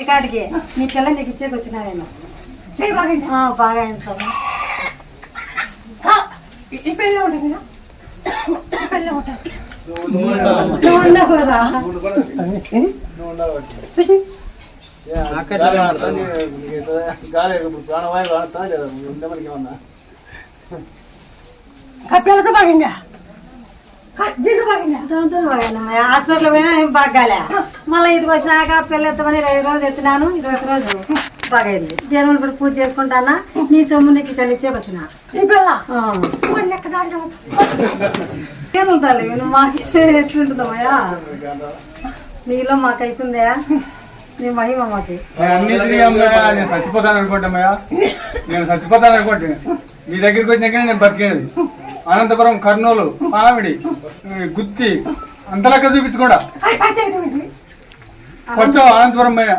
టికాటికి నీకెల్లా నీకు ఇచ్చేకి వచ్చినా నేను బాగా అయింది సార్. ఈ పెళ్ళి ఉంటుంది కదా, పెళ్ళి ఉంటుంది. పిల్లతో బాగిందా, దీంతో బాగిందా? దాంతో బాగానమ్మా. హాస్పిటల్ పోయినా ఏం బాగాలే. మళ్ళీ ఇంటికి వచ్చినాక పిల్ల ఎత్తమని 20 రోజులు ఎత్తినాను. 20 రోజు బాగైంది. జన్మలు ఇప్పుడు పూజ చేసుకుంటానా, నీ సొమ్ము నీకు ఇక్కడ ఇచ్చే వచ్చిన ఈ పిల్ల ఏముంటాలి నువ్వు మాకు ఎట్లుంటుందమ్మయ్యా? నీలో మాకు అవుతుందా? నీ మహిమ మాకి. నేను చచ్చిపోతాను అనుకుంటామయ్యా, నేను చచ్చిపోతాను అనుకుంటే నీ దగ్గరికి వచ్చినాక నేను బతికేది. అనంతపురం, కర్నూలు, మామిడి, గుత్తి అంతలెక్క చూపించుకోడా. కొంచెం అనంతపురం పోయినా